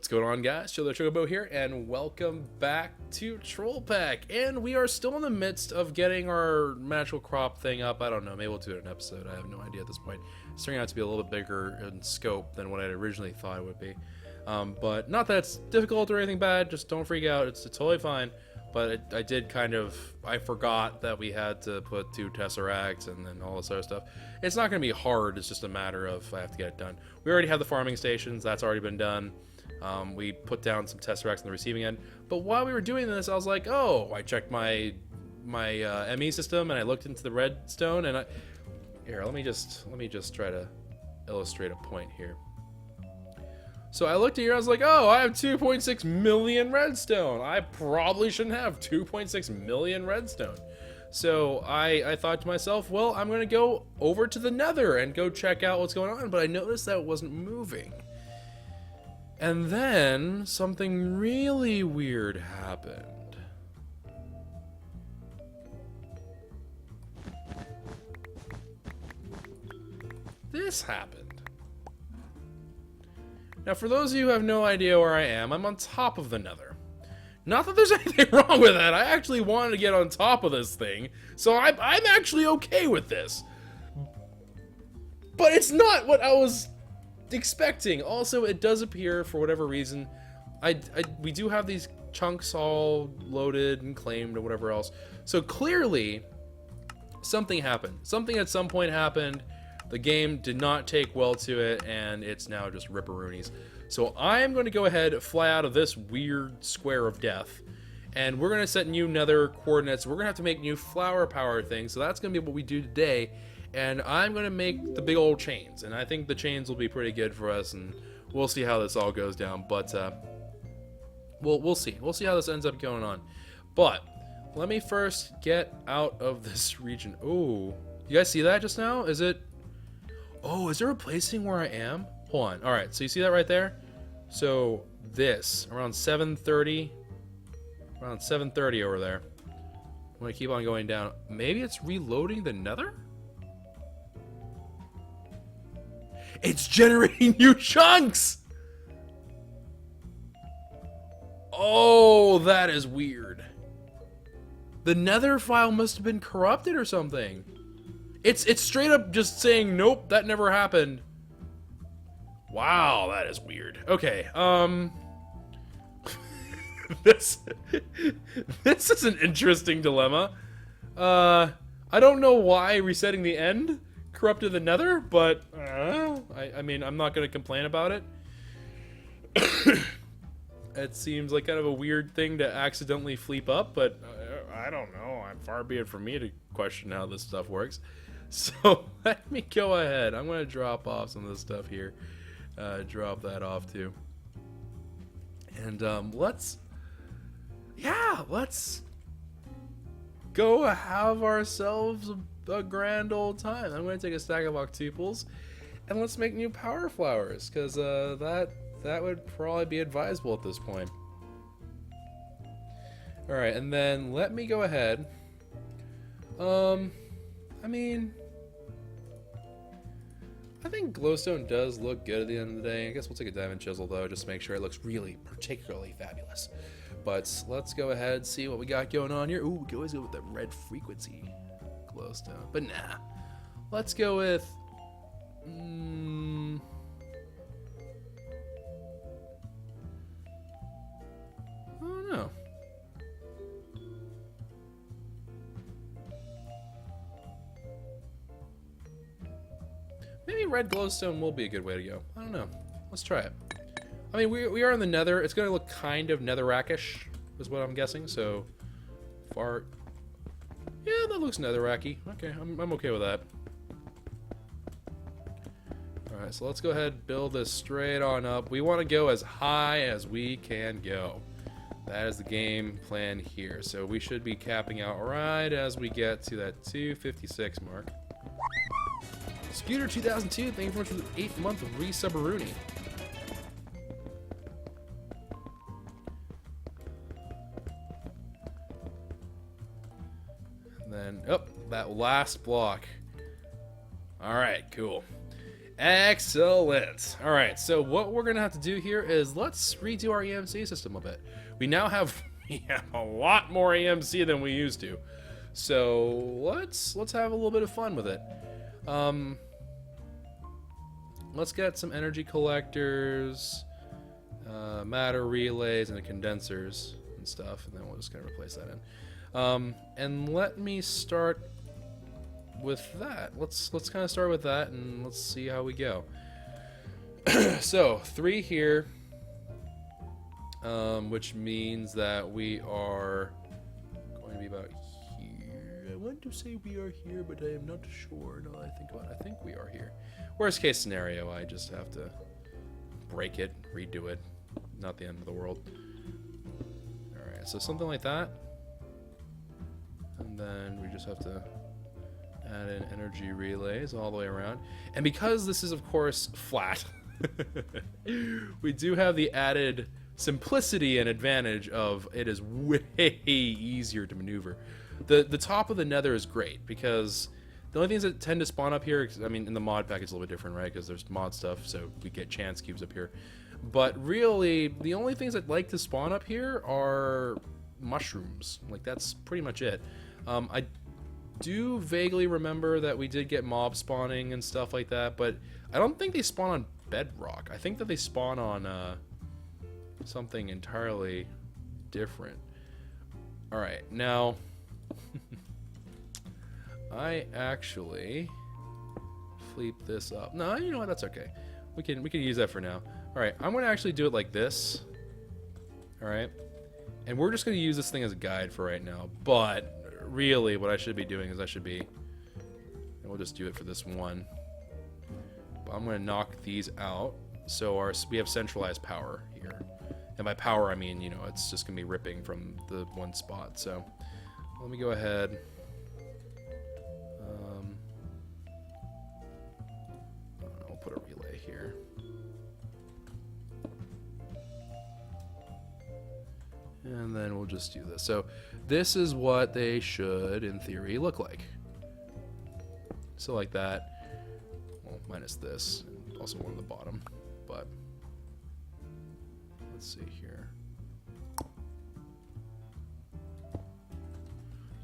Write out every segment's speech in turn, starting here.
What's going on, guys? Chocobo here, and welcome back to Troll Pack. And we are still in the midst of getting our magical crop thing up. I don't know, maybe we'll do it in an episode. I have no idea at this point. It's turning out to be a little bit bigger in scope than what I originally thought it would be. But not that it's difficult or anything bad, just don't freak out, it's totally fine. But I forgot that we had to put 2 Tesseracts and then all this other stuff. It's not going to be hard, it's just a matter of I have to get it done. We already have the farming stations, that's already been done. We put down some Tesseracts on the receiving end. But while we were doing this, I was like, oh, I checked my ME system and I looked into the redstone and here, let me just try to illustrate a point here. So I looked at here, I was like, oh, I have 2.6 million redstone. I probably shouldn't have 2.6 million redstone. So I thought to myself, well, I'm going to go over to the nether and go check out what's going on. But I noticed that it wasn't moving. And then something really weird happened. This happened. Now, for those of you who have no idea where I am, I'm on top of the nether. Not that there's anything wrong with that. I actually wanted to get on top of this thing, so I'm actually okay with this. But it's not what I was expecting. Also, it does appear, for whatever reason, we do have these chunks all loaded and claimed or whatever else. So clearly, something happened. Something at some point happened. The game did not take well to it, and it's now just ripperoonies. So I'm going to go ahead, fly out of this weird square of death, and we're going to set new nether coordinates. We're going to have to make new flower power things, so that's going to be what we do today. And I'm going to make the big old chains, and I think the chains will be pretty good for us, and we'll see how this all goes down. But we'll see. We'll see how this ends up going on. But let me first get out of this region. Oh, you guys see that just now? Is it... Oh, is there a placing where I am? Hold on. All right, so you see that right there? So this, around 7:30 over there. I'm going to keep on going down. Maybe it's reloading the nether? It's generating new chunks! Oh, that is weird. The nether file must have been corrupted or something. It's straight up just saying, nope, that never happened. Wow, that is weird. Okay, this is an interesting dilemma. I don't know why resetting the end corrupted the nether, but I mean, I'm not going to complain about it. It seems like kind of a weird thing to accidentally fleep up, but I don't know. Far be it from me to question how this stuff works. So let me go ahead. I'm going to drop off some of this stuff here. Drop that off too. And let's go have ourselves a grand old time. I'm going to take a stack of octuples and let's make new power flowers, because that would probably be advisable at this point. Alright, and then let me go ahead. I mean, I think glowstone does look good at the end of the day. I guess we'll take a diamond chisel though, just to make sure it looks really particularly fabulous. But let's go ahead and see what we got going on here. Ooh, we can always go with the red frequency glowstone, but nah. Let's go with I don't know. Maybe red glowstone will be a good way to go. I don't know. Let's try it. I mean, we are in the nether. It's going to look kind of netherrackish, is what I'm guessing. So, far... Yeah, that looks netherracky. Okay, I'm okay with that. Alright, so let's go ahead and build this straight on up. We want to go as high as we can go. That is the game plan here. So we should be capping out right as we get to that 256 mark. Scooter 2002, thank you very much for the 8th month of Resubberoonie. And then, oh, that last block. Alright, cool. Excellent. All right, so what we're gonna have to do here is let's redo our EMC system a bit. We now have a lot more EMC than we used to, so let's have a little bit of fun with it. Let's get some energy collectors, matter relays, and condensers and stuff, and then we'll just kind of replace that in. And let me start with that. Let's kind of start with that, and let's see how we go. So 3 here, which means that we are going to be about here. I want to say we are here, but I am not sure. No, I think we are here. Worst case scenario, I just have to break it, redo it. Not the end of the world. Alright, so something like that. And then we just have to add in energy relays all the way around. And because this is, of course, flat, we do have the added simplicity and advantage of it is way easier to maneuver. The top of the nether is great because the only things that tend to spawn up here, I mean, in the mod pack it's a little bit different, right? Because there's mod stuff, so we get chance cubes up here. But really, the only things that like to spawn up here are mushrooms. Like, that's pretty much it. I do vaguely remember that we did get mob spawning and stuff like that, but I don't think they spawn on bedrock. I think that they spawn on something entirely different. Alright, now I actually fleep this up. No, you know what, that's okay. We can use that for now. Alright, I'm gonna actually do it like this. Alright. And we're just gonna use this thing as a guide for right now, but really what I should be doing is and we'll just do it for this one. But I'm gonna knock these out so we have centralized power here. And by power I mean, you know, it's just gonna be ripping from the one spot. So let me go ahead. I'll put a relay here. And then we'll just do this. So this is what they should, in theory, look like. So like that. Well, minus this, and also one at the bottom. But let's see here.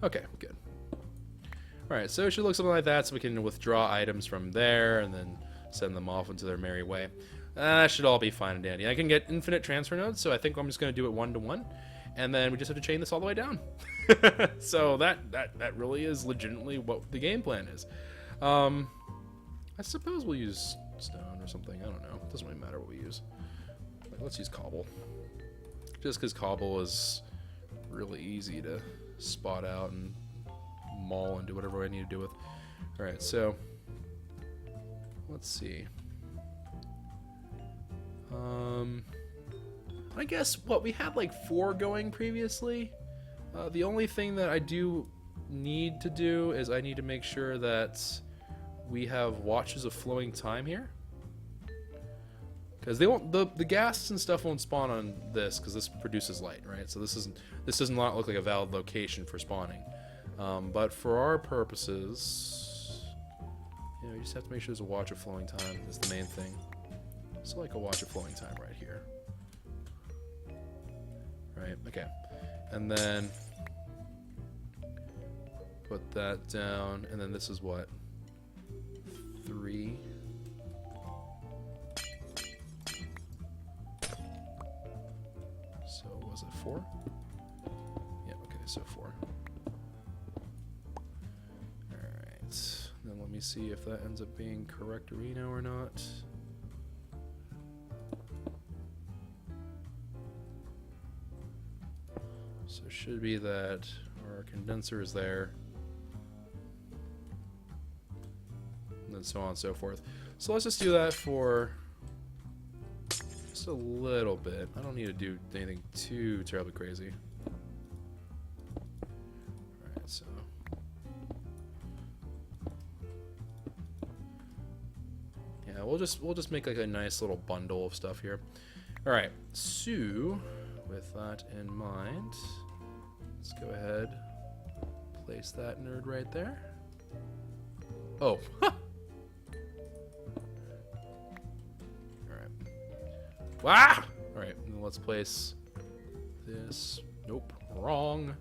Okay, good. Alright, so it should look something like that, so we can withdraw items from there and then send them off into their merry way. That should all be fine and dandy. I can get infinite transfer nodes, so I think I'm just going to do it 1-to-1. And then we just have to chain this all the way down. So that really is legitimately what the game plan is. I suppose we'll use stone or something. I don't know. It doesn't really matter what we use. Let's use cobble. Just because cobble is really easy to spot out and maul and do whatever I need to do with. Alright, so let's see. I guess, we had like 4 going previously. The only thing that I do need to do is I need to make sure that we have watches of flowing time here. Because they won't, the gas and stuff won't spawn on this because this produces light, right? So this does not look like a valid location for spawning. But for our purposes, you know, you just have to make sure there's a watch of flowing time is the main thing. So like a watch of flowing time right here. Right, okay. And then put that down, and then this is what? 3. So was it 4? Yeah, okay, so 4. Alright. Then let me see if that ends up being correct Reno or not. So it should be that our condenser is there, and then so on and so forth. So let's just do that for just a little bit. I don't need to do anything too terribly crazy. Alright, so yeah, we'll just make like a nice little bundle of stuff here. Alright, so with that in mind, let's go ahead, place that nerd right there. Oh, Ah! Alright, let's place this. Nope, wrong.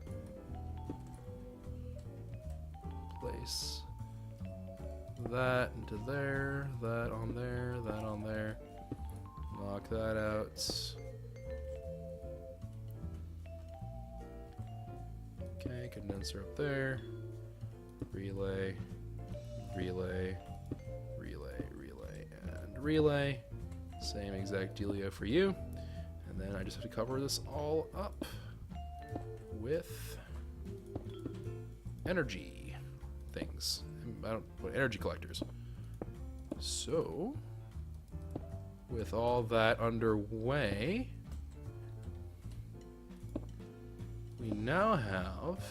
Place that into there, that on there, that on there. Knock that out. Okay, condenser up there. Relay, relay, relay, relay, and relay. Same exact dealio for you. And then I just have to cover this all up with energy things. Energy collectors. So, with all that underway, we now have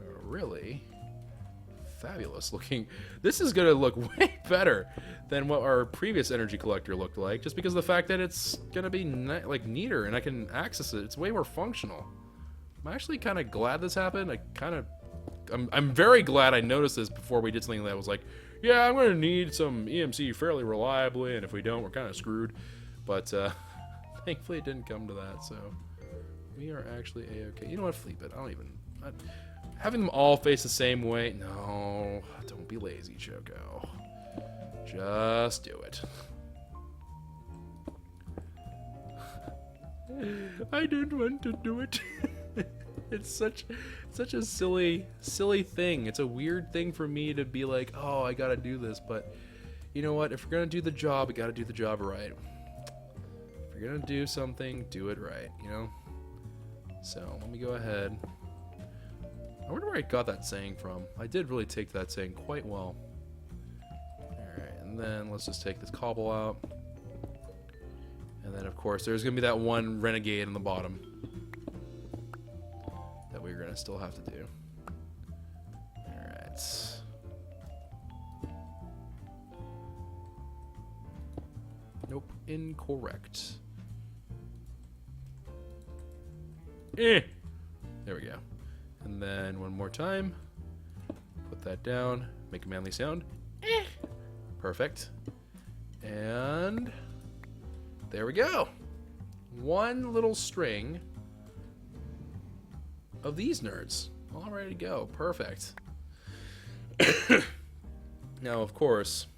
a really fabulous looking. This is gonna look way better than what our previous energy collector looked like, just because of the fact that it's gonna be like neater and I can access it. It's way more functional. I'm actually kind of glad this happened. I'm very glad I noticed this before we did something that was like, yeah, I'm gonna need some EMC fairly reliably, and if we don't, we're kind of screwed. But thankfully it didn't come to that, so we are actually a-okay. You know what? Fleep it. Having them all face the same way. No, don't be lazy, Choco. Just do it. I don't want to do it. It's such a silly thing. It's a weird thing for me to be like, oh, I gotta do this, but you know what? If we're gonna do the job, we gotta do the job right. If you're gonna do something, do it right, you know? So let me go ahead. I wonder where I got that saying from. I did really take that saying quite well. Alright, and then let's just take this cobble out. And then, of course, there's going to be that one renegade on the bottom that we're going to still have to do. Alright. Nope, incorrect. There we go. And then one more time. Put that down. Make a manly sound. Perfect. And there we go. One little string of these nerds. All ready to go. Perfect. Now, of course,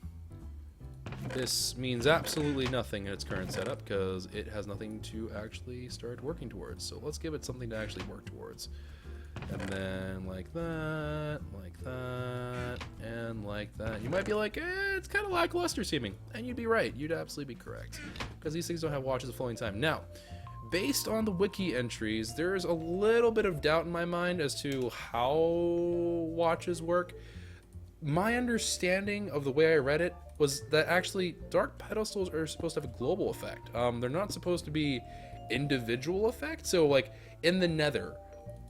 this means absolutely nothing in its current setup because it has nothing to actually start working towards. So let's give it something to actually work towards. And then like that, and like that. You might be like, it's kind of lackluster seeming. And you'd be right. You'd absolutely be correct. Because these things don't have watches of flowing time. Now, based on the wiki entries, there's a little bit of doubt in my mind as to how watches work. My understanding of the way I read it was that actually dark pedestals are supposed to have a global effect. They're not supposed to be individual effects. So like in the nether,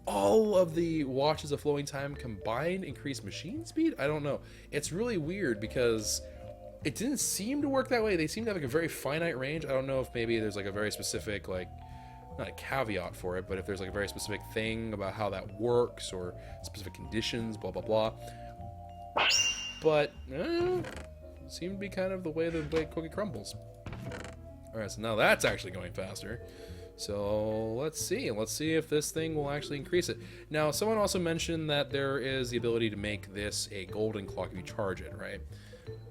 all of the watches of flowing time combined increase machine speed? I don't know. It's really weird because it didn't seem to work that way. They seem to have like a very finite range. I don't know if maybe there's like a very specific, like, not a caveat for it, but if there's like a very specific thing about how that works or specific conditions, blah, blah, blah. But, seemed to be kind of the way cookie crumbles. Alright, so now that's actually going faster. So let's see if this thing will actually increase it. Now, someone also mentioned that there is the ability to make this a golden clock if you charge it, right?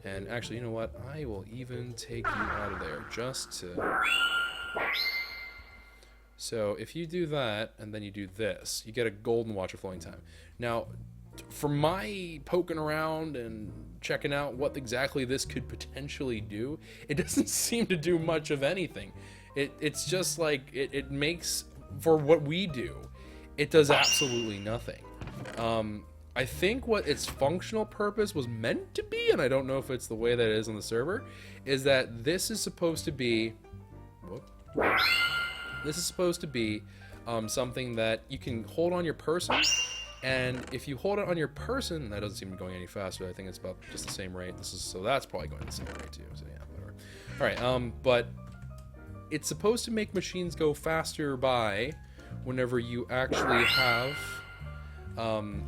And actually, you know what? I will even take you out of there just to... So if you do that, and then you do this, you get a golden watch of flowing time. Now, for my poking around and checking out what exactly this could potentially do, it doesn't seem to do much of anything. It's just like, it makes, for what we do, it does absolutely nothing. I think what its functional purpose was meant to be, and I don't know if it's the way that it is on the server, is that this is supposed to be, something that you can hold on your person, and if you hold it on your person, that doesn't seem to be going any faster. I think it's about just the same rate. So that's probably going the same rate too. So yeah, whatever. All right, but it's supposed to make machines go faster by whenever you actually have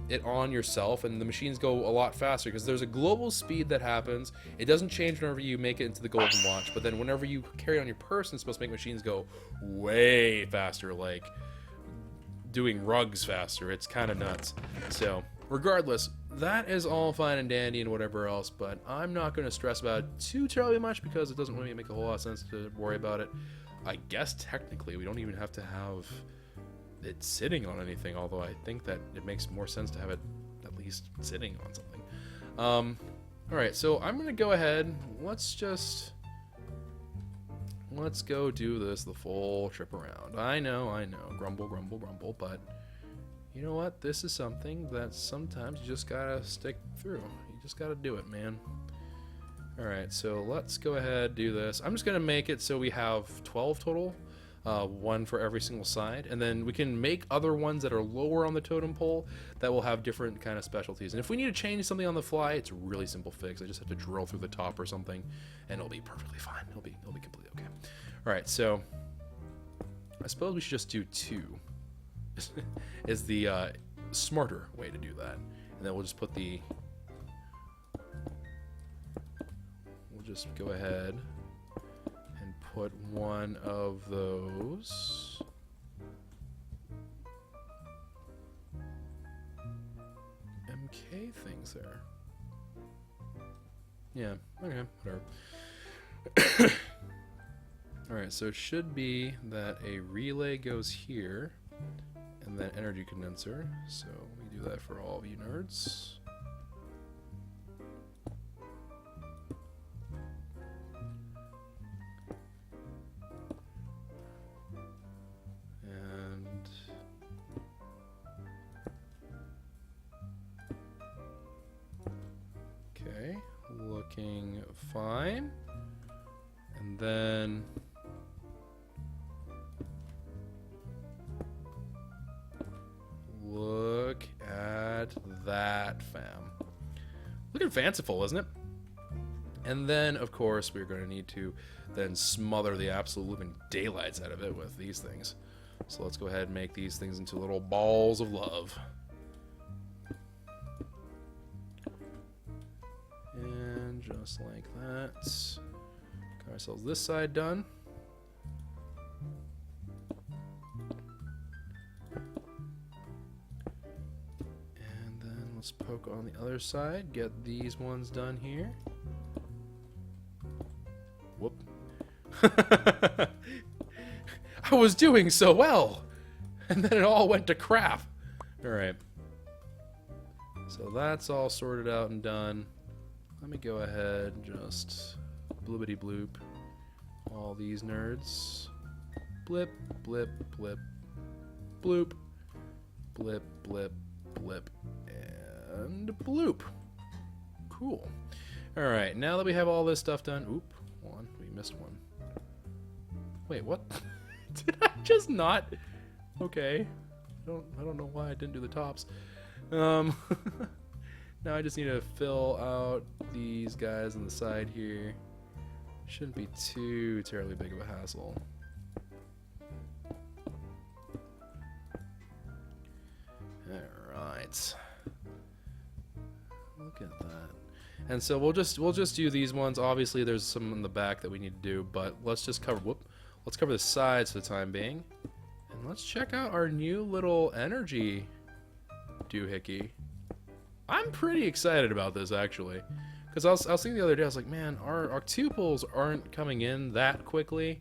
it on yourself, and the machines go a lot faster because there's a global speed that happens. It doesn't change whenever you make it into the golden watch, but then whenever you carry it on your person, it's supposed to make machines go way faster, like doing rugs faster. It's kind of nuts. So regardless, that is all fine and dandy and whatever else, but I'm not going to stress about it too terribly much because it doesn't really make a whole lot of sense to worry about it. I guess technically we don't even have to have it sitting on anything, although I think that it makes more sense to have it at least sitting on something. Alright, so I'm going to go ahead. Let's go do this the full trip around. I know, grumble, grumble, grumble, but you know what? This is something that sometimes you just gotta stick through. You just gotta do it, man. Alright, so let's go ahead do this. I'm just gonna make it so we have 12 total. One for every single side, and then we can make other ones that are lower on the totem pole that will have different kind of specialties. And if we need to change something on the fly, it's a really simple fix. I just have to drill through the top or something, and it'll be perfectly fine. It'll be completely okay. All right, so I suppose we should just do 2. Is the smarter way to do that, and then we'll just put the. We'll just go ahead. Put one of those. MK things there. Yeah, okay, whatever. Alright, so it should be that a relay goes here, and then energy condenser. So we do that for all of you nerds. Looking fine. And then look at that, fam. Looking fanciful, isn't it? And then, of course, we're going to need to then smother the absolute living daylights out of it with these things. So let's go ahead and make these things into little balls of love. Just like that. Got ourselves this side done. And then let's poke on the other side. Get these ones done here. Whoop. I was doing so well! And then it all went to crap. Alright. So that's all sorted out and done. Let me go ahead and just blibbity bloop all these nerds. Blip, blip, blip, bloop, blip, blip, blip, and bloop. Cool. Alright, now that we have all this stuff done, oop, one, we missed one. Wait, what? Did I just not? Okay. I don't know why I didn't do the tops. Now I just need to fill out these guys on the side here. Shouldn't be too terribly big of a hassle. Alright. Look at that. And so we'll just do these ones. Obviously there's some in the back that we need to do, but let's just cover let's cover the sides for the time being. And let's check out our new little energy doohickey. I'm pretty excited about this, actually, because I was thinking the other day, I was like, man, our tuples aren't coming in that quickly,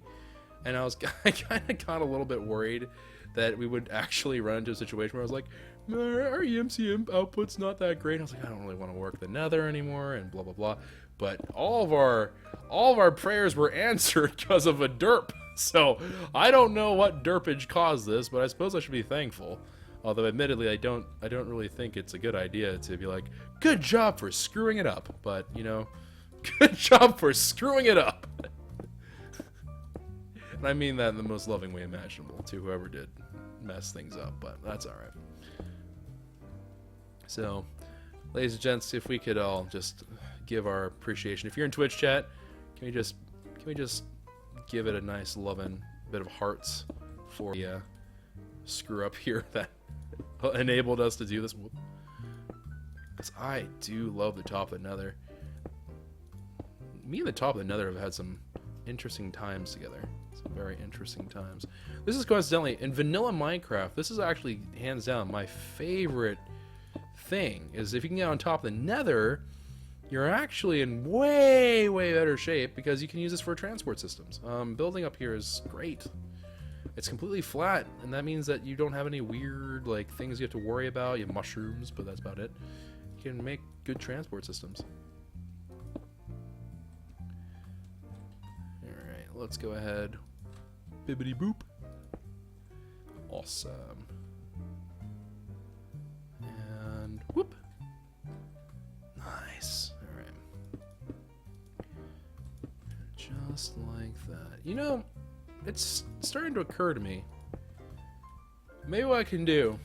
and I kind of got a little bit worried that we would actually run into a situation where I was like, our EMC output's not that great. I was like, I don't really want to work the nether anymore, and blah blah blah. But all of our prayers were answered because of a derp. So I don't know what derpage caused this, but I suppose I should be thankful. Although, admittedly, I don't really think it's a good idea to be like, good job for screwing it up. But, you know, good job for screwing it up. And I mean that in the most loving way imaginable to whoever did mess things up, but that's alright. So, ladies and gents, if we could all just give our appreciation. If you're in Twitch chat, can we just give it a nice loving bit of hearts for the screw up here that enabled us to do this. Because I do love the top of the Nether. Me and the top of the Nether have had some interesting times together. Some very interesting times. This is coincidentally, in vanilla Minecraft, this is actually, hands down, my favorite thing. Is if you can get on top of the Nether, you're actually in way, way better shape because you can use this for transport systems. Building up here is great. It's completely flat, and that means that you don't have any weird like things you have to worry about. You have mushrooms, but that's about it. You can make good transport systems. Alright, let's go ahead. Bibbity boop. Awesome. And whoop. Nice. Just like that. You know, it's starting to occur to me. Maybe what I can do,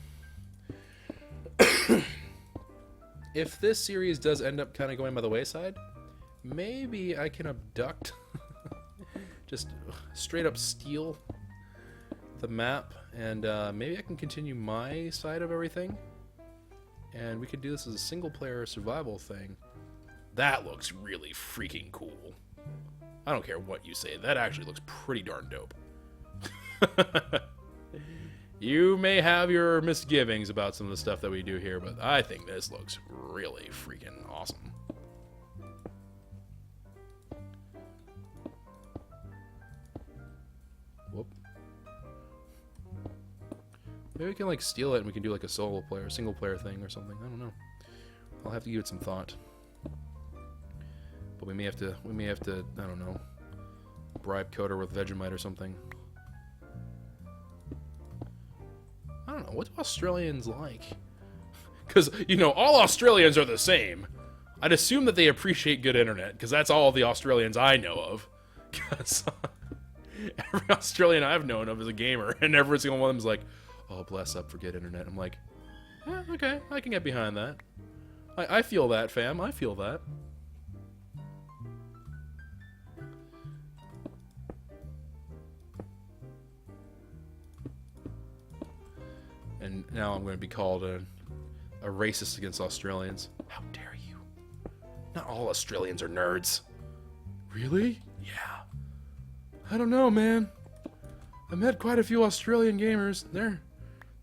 if this series does end up kind of going by the wayside, maybe I can abduct, just straight up steal the map, and maybe I can continue my side of everything, and we could do this as a single player survival thing. That looks really freaking cool. I don't care what you say. That actually looks pretty darn dope. You may have your misgivings about some of the stuff that we do here, but I think this looks really freaking awesome. Whoop. Maybe we can like steal it and we can do like a single player thing or something. I don't know. I'll have to give it some thought. But we may have to, I don't know, bribe Coder with Vegemite or something. I don't know, what do Australians like? Because, you know, all Australians are the same. I'd assume that they appreciate good internet, because that's all the Australians I know of. Because every Australian I've known of is a gamer, and every single one of them is like, oh, bless up for good internet. I'm like, yeah, okay, I can get behind that. I feel that, fam, I feel that. And now I'm going to be called a racist against Australians. How dare you? Not all Australians are nerds. Really? Yeah. I don't know, man. I've met quite a few Australian gamers. They're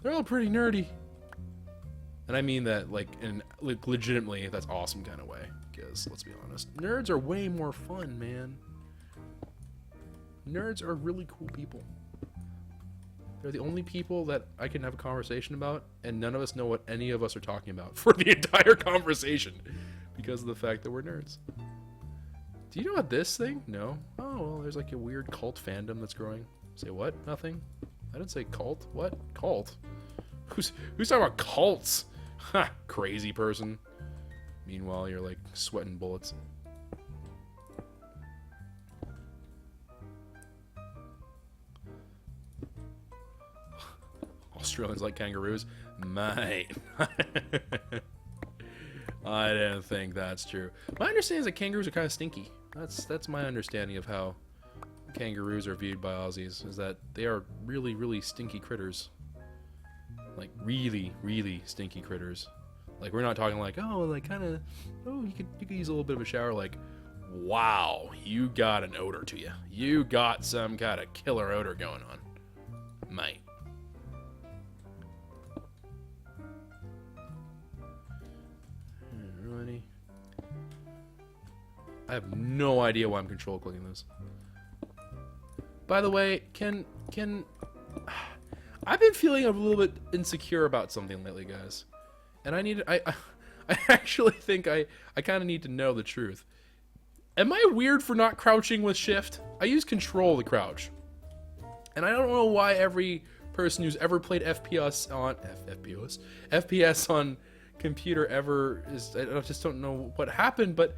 all pretty nerdy. And I mean that like in legitimately that's awesome kind of way. Because let's be honest, nerds are way more fun, man. Nerds are really cool people. They're the only people that I can have a conversation about, and none of us know what any of us are talking about for the entire conversation because of the fact that we're nerds. Do you know about this thing? No? Oh, well, there's like a weird cult fandom that's growing. Say what? Nothing? I didn't say cult. What? Cult? Who's talking about cults? Ha! Crazy person. Meanwhile, you're like sweating bullets. Australians like kangaroos? Mate. I didn't think that's true. My understanding is that kangaroos are kind of stinky. That's my understanding of how kangaroos are viewed by Aussies, is that they are really, really stinky critters. Like, really, really stinky critters. Like, we're not talking like, oh, like, kind of, oh, you could use a little bit of a shower. Like, wow, you got an odor to you. You got some kind of killer odor going on. Mate. I have no idea why I'm control clicking this. By the way, I've been feeling a little bit insecure about something lately, guys. And I actually think I kind of need to know the truth. Am I weird for not crouching with shift? I use control to crouch. And I don't know why every person who's ever played FPS on computer ever is, I just don't know what happened, but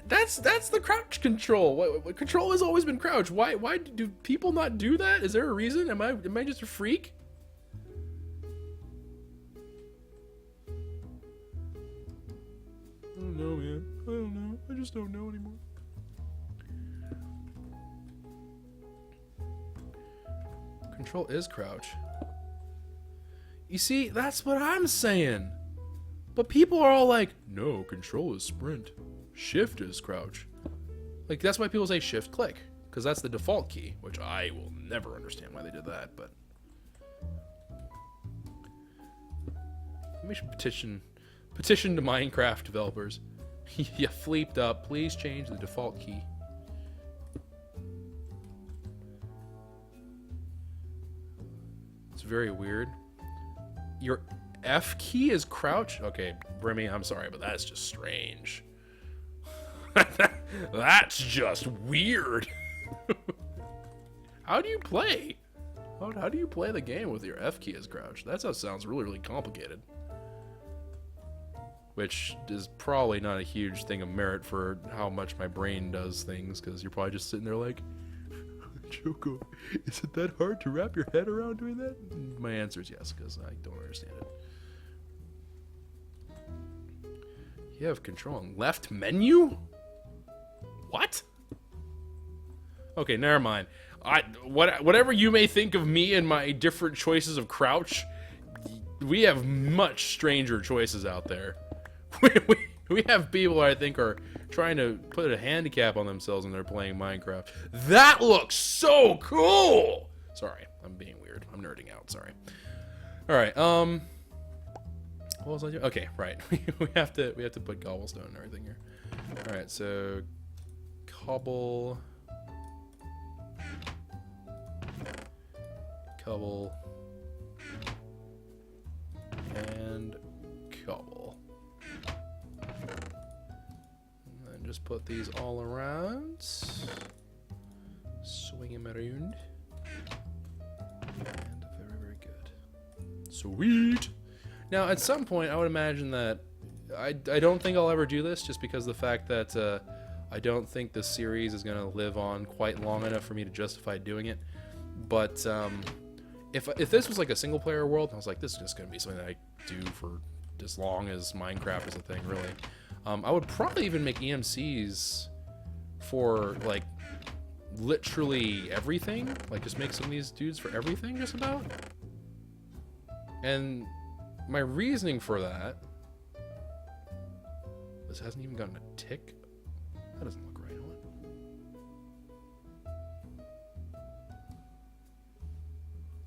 that's the crouch control. What control has always been crouch. Why do people not do that? Is there a reason? Am I just a freak? I don't know, man. I don't know. I just don't know anymore. Control is crouch. You see, that's what I'm saying. But people are all like, no, control is sprint. Shift is crouch. Like, that's why people say shift click. Because that's the default key, which I will never understand why they did that, but... We should petition to Minecraft developers. You fleeped up. Please change the default key. It's very weird. Your F key is crouch? Okay, Brimmy, I'm sorry, but that's just strange. That's just weird. How do you play? How do you play the game with your F key as crouch? That sounds really, really complicated. Which is probably not a huge thing of merit for how much my brain does things, because you're probably just sitting there like, Choco, is it that hard to wrap your head around doing that? My answer is yes, because I don't understand it. You have control on left menu? What? Okay, never mind. Whatever you may think of me and my different choices of crouch, we have much stranger choices out there. We have people I think are trying to put a handicap on themselves when they're playing Minecraft. That looks so cool! Sorry, I'm being weird. I'm nerding out, sorry. Alright, what was I doing? Okay, right. we have to put cobblestone and everything here. Alright, so cobble, and cobble. And then just put these all around. Swing them around. And very, very good. Sweet! Now, at some point, I would imagine that I don't think I'll ever do this, just because of the fact that I don't think the series is going to live on quite long enough for me to justify doing it. But if this was like a single player world, I was like, this is just going to be something that I do for as long as Minecraft is a thing, really. I would probably even make EMCs for like literally everything. Like just make some of these dudes for everything, just about. And my reasoning for that, this hasn't even gotten a tick. That doesn't look right. What?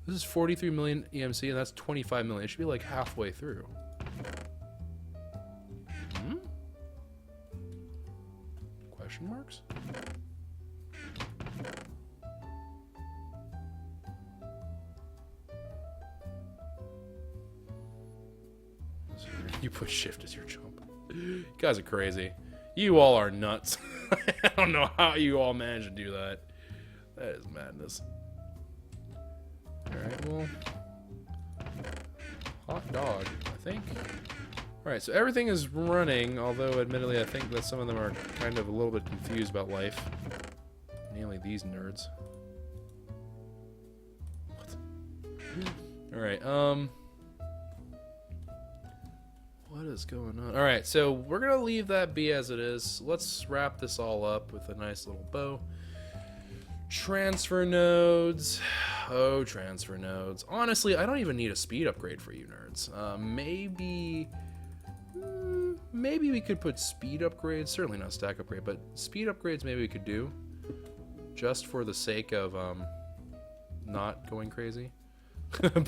This is 43 million EMC, and that's 25 million. It should be like halfway through. Hmm? Question marks? You put shift as your jump. You guys are crazy. You all are nuts. I don't know how you all managed to do that. That is madness. Alright, well... hot dog, I think. Alright, so everything is running, although admittedly I think that some of them are kind of a little bit confused about life. Mainly these nerds. What? Alright, what is going on? Alright, so we're going to leave that be as it is. Let's wrap this all up with a nice little bow. Transfer nodes. Oh, transfer nodes. Honestly, I don't even need a speed upgrade for you nerds. Maybe we could put speed upgrades. Certainly not stack upgrade, but speed upgrades maybe we could do. Just for the sake of not going crazy.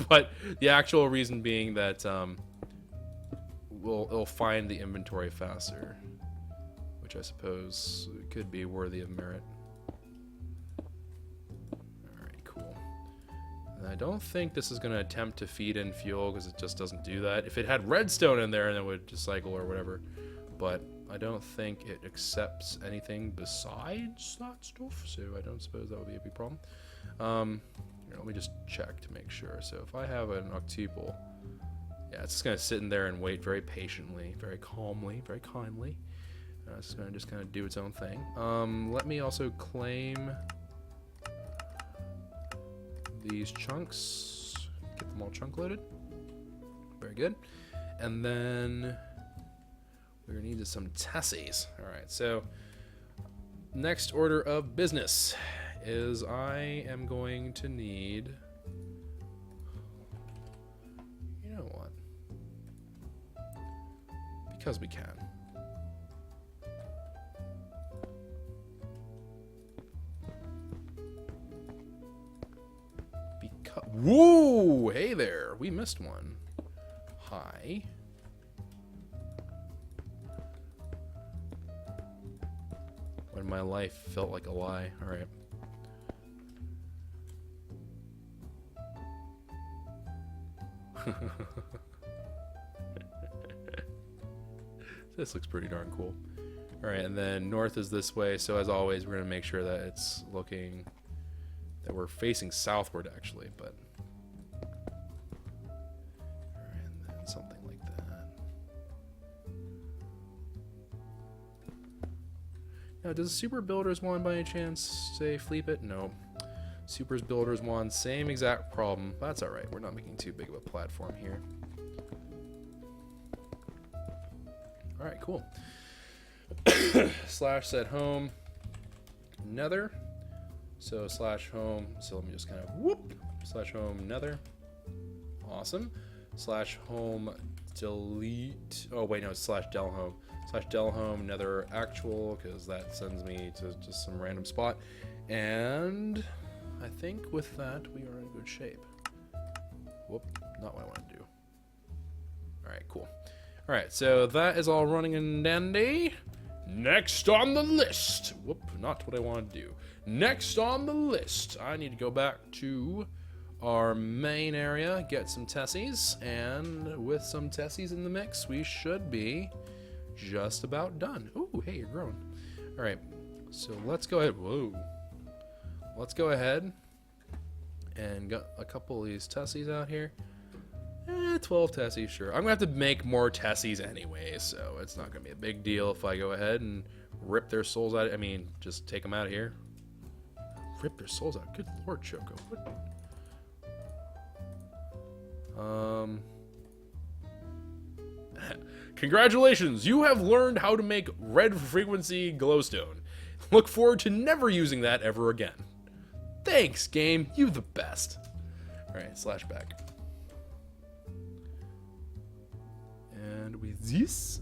But the actual reason being that... it'll find the inventory faster, which I suppose could be worthy of merit. Alright, cool. And I don't think this is going to attempt to feed in fuel, because it just doesn't do that. If it had redstone in there, then it would just cycle or whatever. But I don't think it accepts anything besides that stuff, so I don't suppose that would be a big problem. Here, let me just check to make sure. So if I have an octuple... yeah, it's just going to sit in there and wait very patiently, very calmly, very kindly. It's going to just kind of do its own thing. Let me also claim these chunks. Get them all chunk loaded. Very good. And then we're going to need some tessies. Alright, so next order of business is I am going to need... Because we can. Whoa! Hey there. We missed one. Hi. When my life felt like a lie. Alright. This looks pretty darn cool. Alright, and then north is this way, so as always, we're going to make sure that it's looking... that we're facing southward, actually, but... Alright, and then something like that. Now, does Super Builders 1 by any chance say Fleep it? No. Super's Builders 1, same exact problem. That's alright, we're not making too big of a platform here. Alright, cool. Slash set home nether. So slash home, so let me just kind of whoop. Slash home nether. Awesome. Slash home delete. Oh, wait, no, it's slash del home. Slash del home nether actual, because that sends me to just some random spot. And I think with that, we are in good shape. Whoop, not what I want to do. Alright, cool. Alright, so that is all running and dandy. Next on the list. Whoop, not what I want to do. Next on the list, I need to go back to our main area, get some Tessies, and with some Tessies in the mix, we should be just about done. Ooh, hey, you're growing. Alright, so let's go ahead. Whoa. Let's go ahead and get a couple of these Tessies out here. 12 Tessies, sure. I'm going to have to make more Tessies anyway, so it's not going to be a big deal if I go ahead and rip their souls out. I mean, just take them out of here. Rip their souls out. Good lord, Choco. What? Congratulations! You have learned how to make red frequency glowstone. Look forward to never using that ever again. Thanks, game. You the best. Alright, slash back. And with this,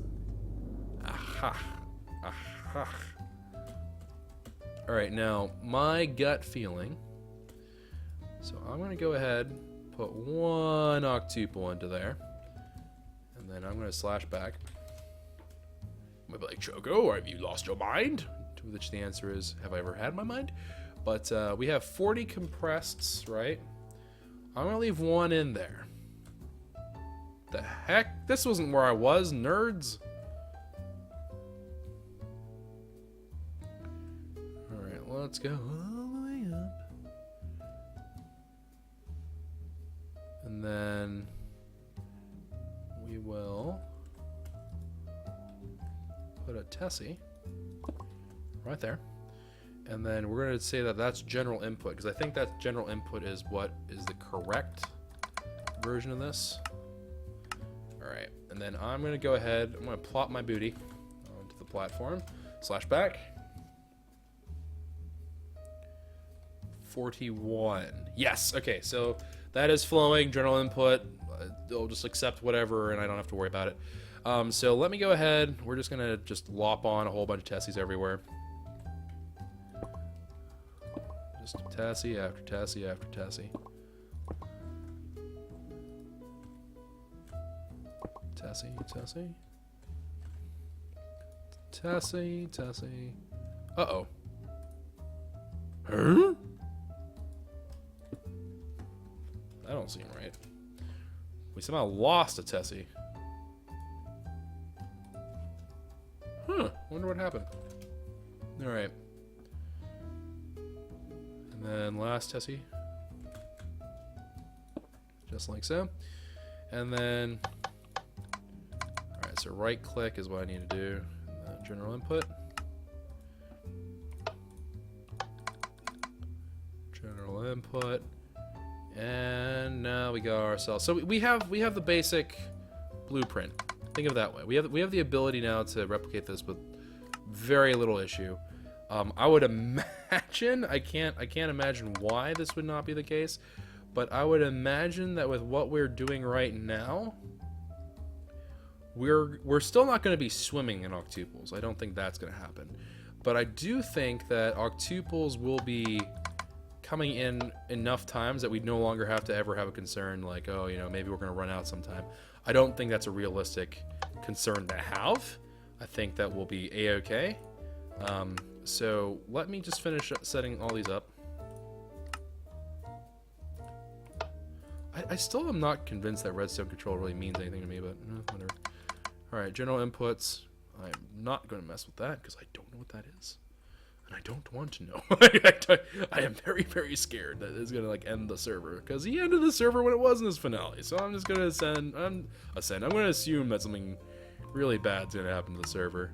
aha, aha. All right, now my gut feeling. So I'm gonna go ahead, put one octuple into there, and then I'm gonna slash back. I'm gonna be like, Choco, have you lost your mind? To which the answer is, have I ever had my mind? But we have 40 compresseds, right? I'm gonna leave one in there. The heck? This wasn't where I was, nerds. Alright, let's go all the way up. And then we will put a Tessie right there. And then we're going to say that that's general input, because I think that general input is what is the correct version of this. Alright, and then I'm going to go ahead, I'm going to plop my booty onto the platform, slash back. 41. Yes, okay, so that is flowing, general input. It'll just accept whatever, and I don't have to worry about it. So let me go ahead, we're just going to just lop on a whole bunch of Tessies everywhere. Just Tessie after Tessie after Tessie. Tessie, Tessie. Tessie, Tessie. Uh-oh. Huh? That don't seem right. We somehow lost a Tessie. Huh. Wonder what happened. Alright. And then last Tessie. Just like so. And then... Alright, so right click is what I need to do. General input. General input. And now we got ourselves. So we have the basic blueprint. Think of it that way. We have the ability now to replicate this with very little issue. I would imagine, I can't imagine why this would not be the case, but I would imagine that with what we're doing right now, we're still not going to be swimming in octuples. I don't think that's going to happen. But I do think that octuples will be coming in enough times that we no longer have to ever have a concern like, oh, you know, maybe we're going to run out sometime. I don't think that's a realistic concern to have. I think that will be a-okay. So let me just finish setting all these up. I still am not convinced that redstone control really means anything to me, but whatever. Alright, general inputs. I'm not going to mess with that because I don't know what that is. And I don't want to know. I am very, very scared that it's going to like end the server, because he ended the server when it was in his finale. So I'm just going to I'm going to assume that something really bad's going to happen to the server.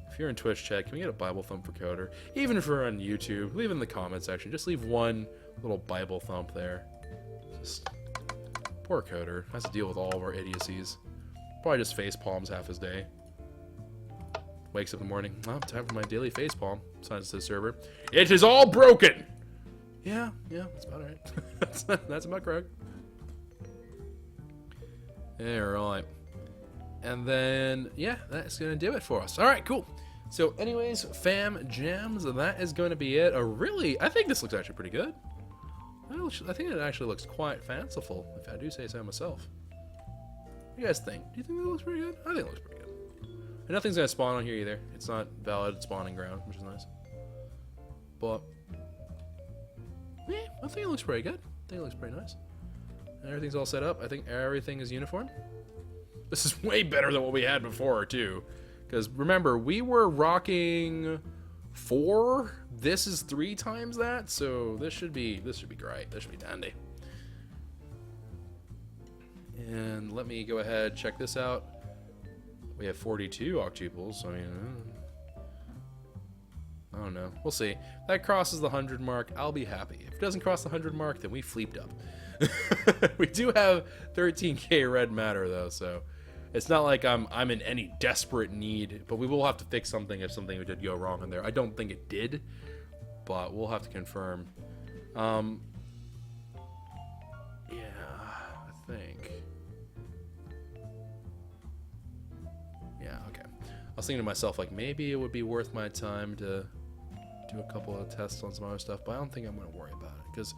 If you're in Twitch chat, can we get a Bible thump for Coder? Even if we're on YouTube, leave in the comment section. Just leave one little Bible thump there. Just poor Coder has to deal with all of our idiocies. Probably just face palms half his day. Wakes up in the morning. Oh, time for my daily face palm. Signs to the server. It is all broken. Yeah, that's about right. that's about correct. Alright. And then, yeah, that's going to do it for us. Alright, cool. So, anyways, fam jams, that is going to be it. I think this looks actually pretty good. I think it actually looks quite fanciful, if I do say so myself. What do you guys think? Do you think that looks pretty good? I think it looks pretty good. And nothing's going to spawn on here either. It's not valid spawning ground, which is nice. But, yeah, I think it looks pretty good. I think it looks pretty nice. And everything's all set up. I think everything is uniform. This is way better than what we had before, too. Because, remember, we were rocking 4. This is 3 times that, so this should be great. This should be dandy. And let me go ahead, check this out. We have 42 octuples. I mean, I don't know. We'll see. If that crosses the 100 mark, I'll be happy. If it doesn't cross the 100 mark, then we fleeped up. We do have 13k red matter though, so it's not like I'm in any desperate need. But we will have to fix something if something did go wrong in there. I don't think it did, but we'll have to confirm. Yeah, I think. Yeah, okay. I was thinking to myself, like, maybe it would be worth my time to do a couple of tests on some other stuff, but I don't think I'm going to worry about it, because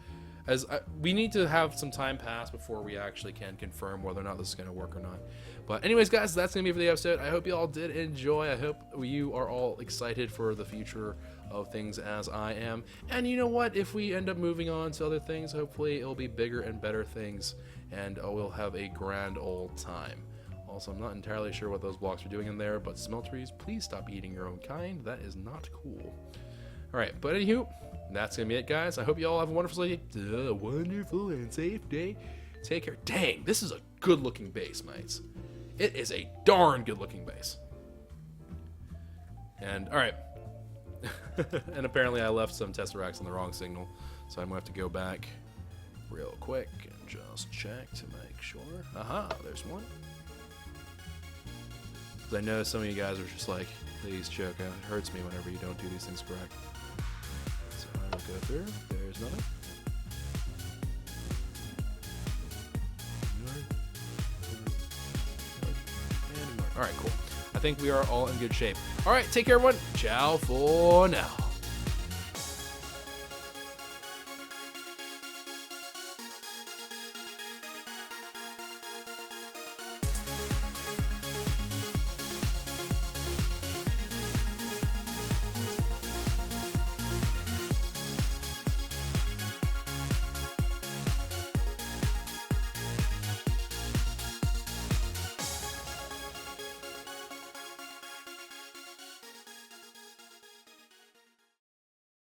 we need to have some time pass before we actually can confirm whether or not this is going to work or not. But anyways, guys, that's going to be for the episode. I hope you all did enjoy. I hope you are all excited for the future of things as I am. And you know what? If we end up moving on to other things, hopefully it'll be bigger and better things, and we'll have a grand old time. Also, I'm not entirely sure what those blocks are doing in there, but smelteries, please stop eating your own kind. That is not cool. Alright, but anywho, that's going to be it, guys. I hope you all have a wonderful and safe day. Take care. Dang, this is a good-looking base, mates. It is a darn good-looking base. And, alright. And apparently I left some tesseracts on the wrong signal, so I'm going to have to go back real quick and just check to make sure. Aha, there's one. I know some of you guys are just like, please choke out. It hurts me whenever you don't do these things correct. So I will go through. There's nothing. And more. Alright, cool. I think we are all in good shape. Alright, take care, everyone. Ciao for now.